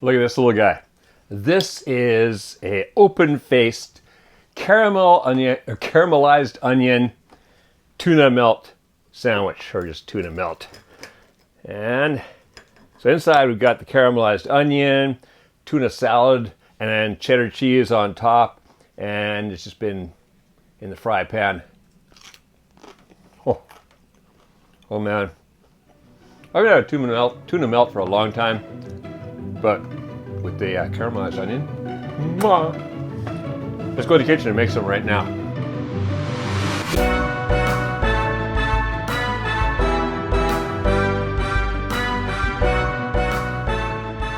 Look at this little guy. This is a open-faced caramelized onion tuna melt sandwich, or just tuna melt. And so inside we've got the caramelized onion, tuna salad, and then cheddar cheese on top. And it's just been in the fry pan. Oh man. I've had a tuna melt for a long time, but with the caramelized onion. Let's go to the kitchen and make some right now.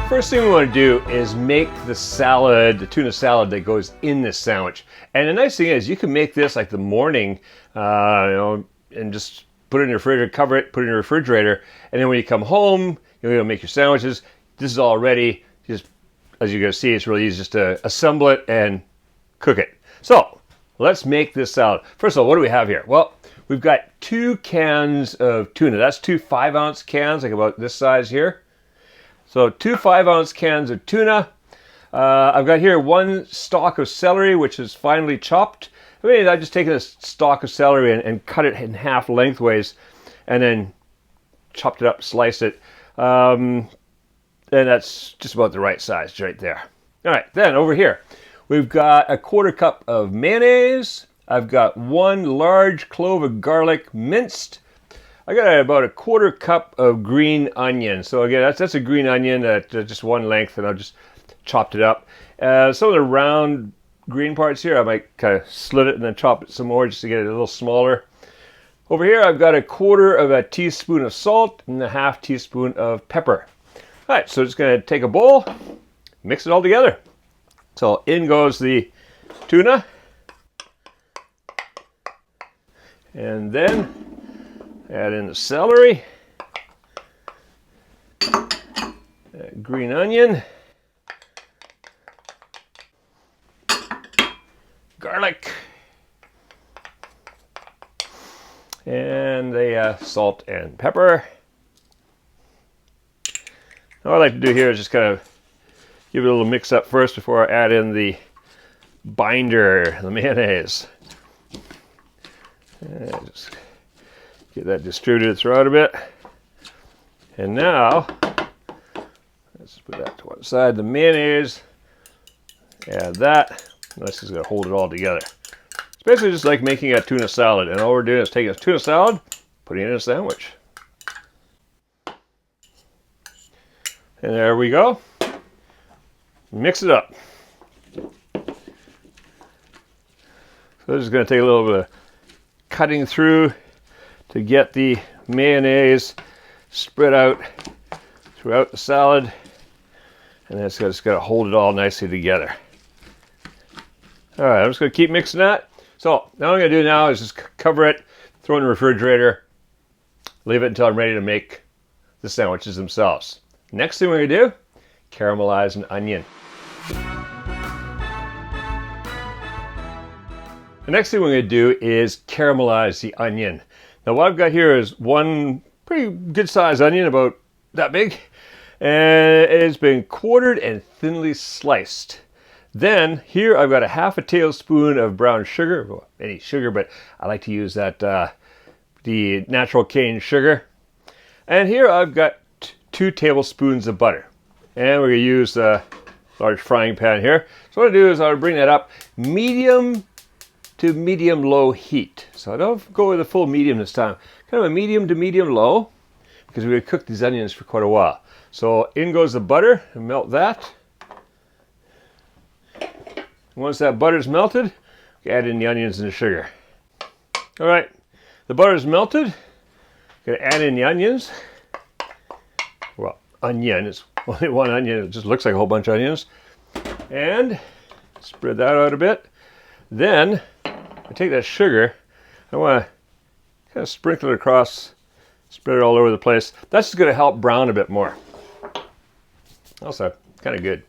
First thing we want to do is make the salad, the tuna salad that goes in this sandwich. And the nice thing is you can make this like the morning, and just put it in your refrigerator, cover it, put it in your refrigerator, and then when you come home, you'll make your sandwiches. This is all ready. Just, as you're going to see, it's really easy just to assemble it and cook it. So let's make this salad. First of all, what do we have here? Well, we've got 2 cans of tuna. That's 2 5-ounce cans, like about this size here. So 2 5-ounce cans of tuna. I've got here 1 stalk of celery, which is finely chopped. I've just taken a stalk of celery and cut it in half lengthways, and then chopped it up, sliced it. And that's just about the right size right there. All right, then over here, we've got a 1/4 cup of mayonnaise. I've got 1 large clove of garlic minced. I got about a 1/4 cup of green onion. So again, that's a green onion at just 1 length, and I've just chopped it up. Some of the round green parts here, I might kind of slit it and then chop it some more just to get it a little smaller. Over here, I've got a 1/4 teaspoon of salt and a 1/2 teaspoon of pepper. All right, so just going to take a bowl, mix it all together. So in goes the tuna, and then add in the celery, green onion, garlic, and the salt and pepper. What I like to do here is just kind of give it a little mix up first before I add in the binder, the mayonnaise. And just get that distributed throughout a bit. And now, let's put that to one side. The mayonnaise, add that. This is going to hold it all together. It's basically just like making a tuna salad. And all we're doing is taking a tuna salad, putting it in a sandwich. And there we go. Mix it up. So this is going to take a little bit of cutting through to get the mayonnaise spread out throughout the salad. And then it's just got to hold it all nicely together. All right, I'm just going to keep mixing that. So now what I'm going to do now is just cover it, throw it in the refrigerator, leave it until I'm ready to make the sandwiches themselves. Next thing we're going to do, caramelize an onion. The next thing we're going to do is caramelize the onion. Now what I've got here is 1 pretty good sized onion, about that big, and it's been quartered and thinly sliced. Then here I've got a 1/2 tablespoon of brown sugar, well, any sugar, but I like to use that the natural cane sugar. And here I've got 2 tablespoons of butter, and we're going to use a large frying pan here. So what I do is I'll bring that up medium to medium low heat. So I don't go with a full medium this time, kind of a medium to medium low, because we're going to cook these onions for quite a while. So in goes the butter, and melt that. Once that butter's melted, add in the onions and the sugar. All right, the butter's melted. Gonna add in the onions. Well, onion, it's only 1 onion. It just looks like a whole bunch of onions. And spread that out a bit. Then I take that sugar. I want to kind of sprinkle it across, spread it all over the place. That's just going to help brown a bit more. Also, kind of good.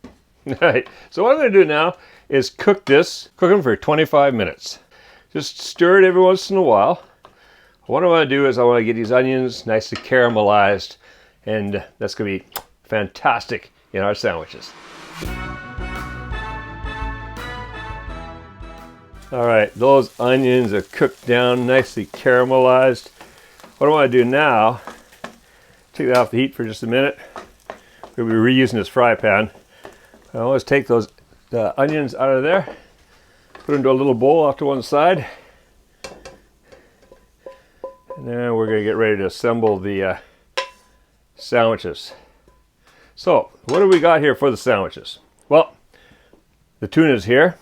All right, so what I'm going to do now is cook them for 25 minutes. Just stir it every once in a while. What I want to do is I want to get these onions nicely caramelized, and that's going to be fantastic in our sandwiches. All right, those onions are cooked down, nicely caramelized. What I want to do now, take that off the heat for just a minute. We'll be reusing this fry pan. I always take those onions out of there, put them into a little bowl off to one side. And then we're going to get ready to assemble the sandwiches. So, what do we got here for the sandwiches? Well, the tuna's here.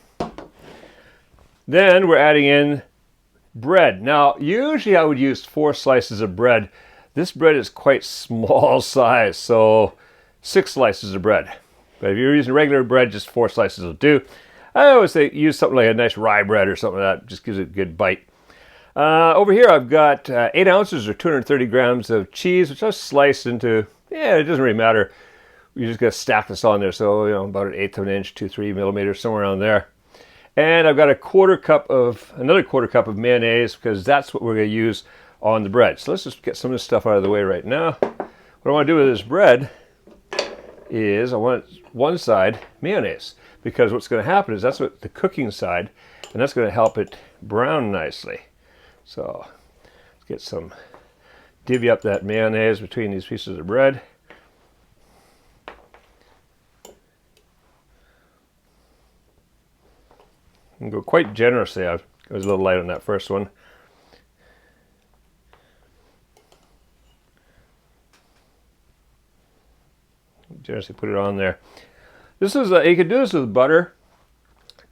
Then we're adding in bread. Now, usually I would use 4 slices of bread. This bread is quite small size, so 6 slices of bread. But if you're using regular bread, just 4 slices will do. I always say use something like a nice rye bread or something like that. Just gives it a good bite. Over here I've got 8 ounces or 230 grams of cheese, which I've sliced into, it doesn't really matter. You just got to stack this on there. So, about 1/8 of an inch, 2-3 millimeters, somewhere around there. And I've got another quarter cup of mayonnaise, because that's what we're going to use on the bread. So let's just get some of this stuff out of the way right now. What I want to do with this bread is I want one side mayonnaise, because what's going to happen is that's what the cooking side, and that's going to help it brown nicely. So let's divvy up that mayonnaise between these pieces of bread. And go quite generously. I was a little light on that first one. Generously put it on there. This is you can do this with butter.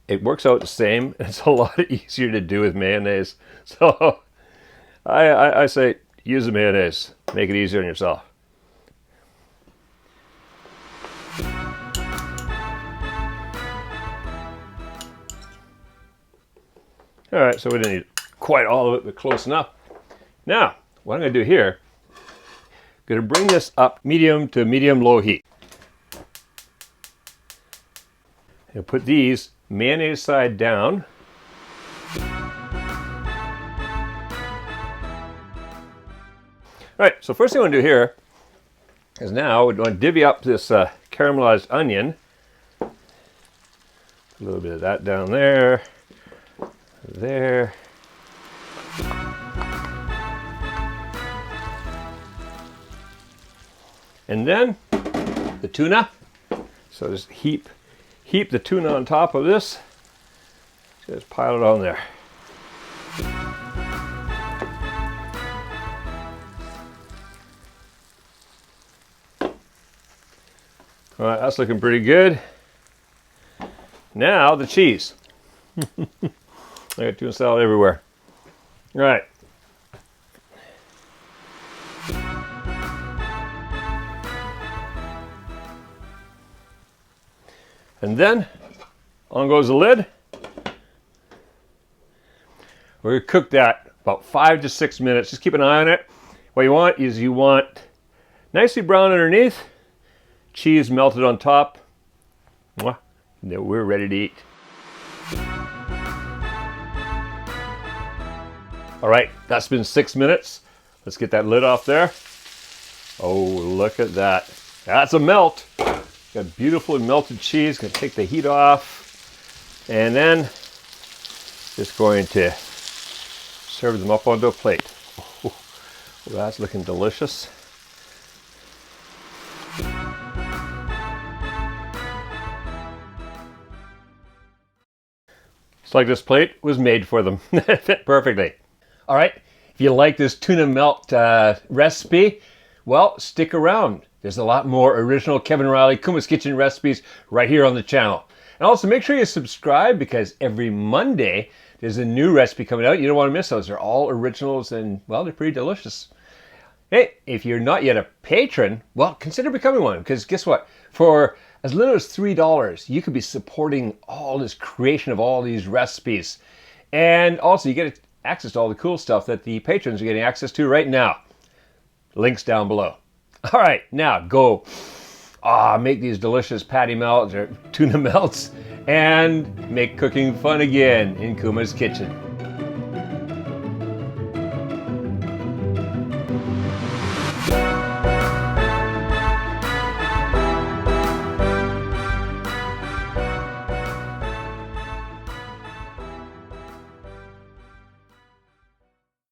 It works out the same. It's a lot easier to do with mayonnaise. So I say use the mayonnaise. Make it easier on yourself. All right, so we didn't need quite all of it, but close enough. Now, what I'm going to do here, I'm going to bring this up medium to medium-low heat. And put these mayonnaise side down. All right, so first thing I want to do here is now we're going to divvy up this caramelized onion. A little bit of that down there. There. And then the tuna. So just heap the tuna on top of this. Just pile it on there. All right, that's looking pretty good. Now the cheese. I got tuna salad everywhere. All right. And then on goes the lid. We're going to cook that about 5 to 6 minutes. Just keep an eye on it. What you want is nicely brown underneath, cheese melted on top. Mwah. Now we're ready to eat. All right, that's been 6 minutes. Let's get that lid off there. Oh, look at that. That's a melt. Got beautifully melted cheese. Gonna take the heat off. And then just going to serve them up onto a plate. Oh, that's looking delicious. It's like this plate was made for them. It fit perfectly. All right, if you like this tuna melt recipe, well, stick around. There's a lot more original Kevin Riley Kuma's Kitchen recipes right here on the channel. And also make sure you subscribe, because every Monday there's a new recipe coming out. You don't want to miss those. They're all originals and, well, they're pretty delicious. Hey, if you're not yet a patron, well, consider becoming one, because guess what? For as little as $3, you could be supporting all this creation of all these recipes. And also you get access to all the cool stuff that the patrons are getting access to right now. Links down below. All right, now go make these delicious patty melts or tuna melts and make cooking fun again in Kuma's Kitchen.